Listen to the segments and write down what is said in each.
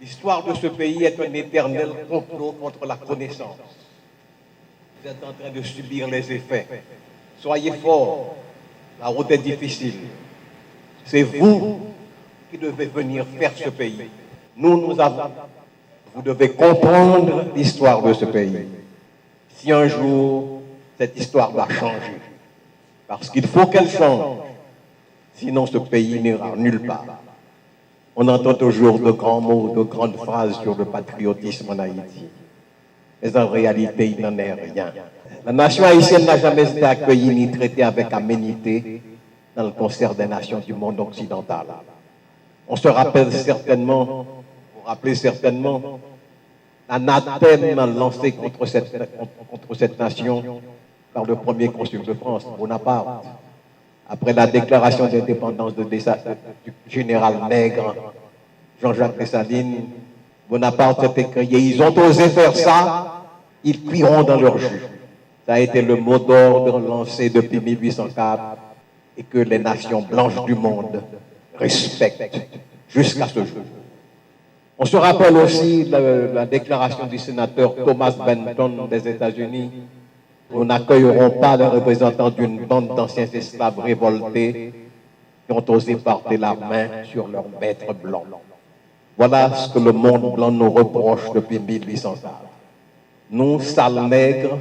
L'histoire de ce pays est un éternel complot contre la connaissance. Vous êtes en train de subir les effets. Soyez forts, la route est difficile. C'est vous qui devez venir faire ce pays. Nous avons. Vous devez comprendre l'histoire de ce pays. Si un jour, cette histoire va changer, parce qu'il faut qu'elle change, sinon ce pays n'ira nulle part. On entend toujours de grands mots, de grandes phrases sur le patriotisme en Haïti. Mais en réalité, il n'en est rien. La nation haïtienne n'a jamais été accueillie ni traitée avec aménité dans le concert des nations du monde occidental. On se rappelle certainement, vous vous rappelez certainement, l'anathème lancé contre cette nation par le premier consul de France, Bonaparte. Après la déclaration d'indépendance du général Nègre, Jean-Jacques Dessalines, Bonaparte s'est écrié, ils ont osé faire ça, ils cuiront dans leur jus. Ça a été le mot d'ordre lancé depuis 1804 et que les nations blanches du monde respectent jusqu'à ce jour. On se rappelle aussi la déclaration du sénateur Thomas Benton des États-Unis. Nous n'accueillerons pas les représentants d'une bande d'anciens esclaves révoltés qui ont osé porter la main sur leur maître blanc. Voilà ce que le monde blanc nous reproche depuis 1804. Nous, sales nègres,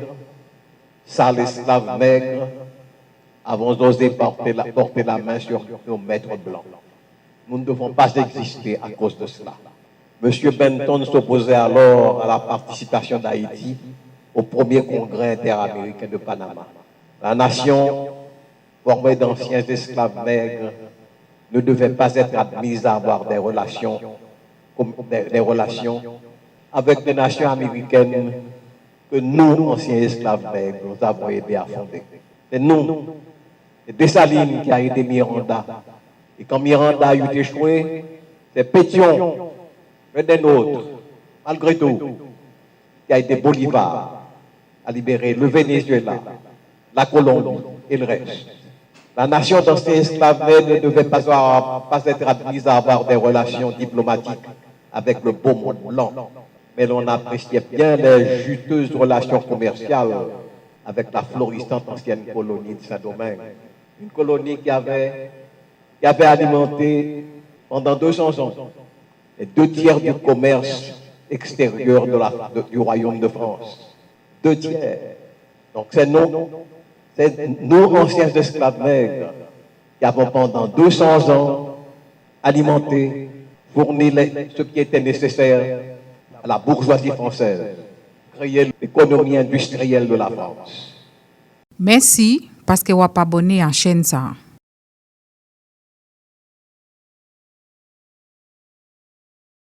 sales esclaves nègres, avons osé porter la main sur nos maîtres blancs. Nous ne devons pas exister à cause de cela. M. Benton s'opposait alors à la participation d'Haïti au premier congrès interaméricain de Panama. La nation, formée d'anciens esclaves nègres, ne devait pas être admise à avoir des relations avec des nations américaines que nous, anciens esclaves nègres, nous avons aidé à fonder. C'est nous, c'est Dessalines qui a aidé Miranda. Et quand Miranda a eu échoué, c'est Pétion, l'un des nôtres, malgré tout, qui a été Bolivar, à libérer le Venezuela, la Colombie et le reste. La nation d'anciens esclaves ne devait pas être admise à avoir des relations diplomatiques avec le beau monde blanc, mais l'on appréciait bien les juteuses relations commerciales avec la florissante ancienne colonie de Saint-Domingue. Une colonie qui avait alimenté pendant 200 ans les 2/3 du commerce extérieur du royaume de France. 2/3. Donc c'est nous, anciens esclaves nègres, qui avons pendant 200 ans alimenté, fourni ce qui était nécessaire à la bourgeoisie française, créé l'économie industrielle de la France. Merci parce que vous avez abonné à la chaîne.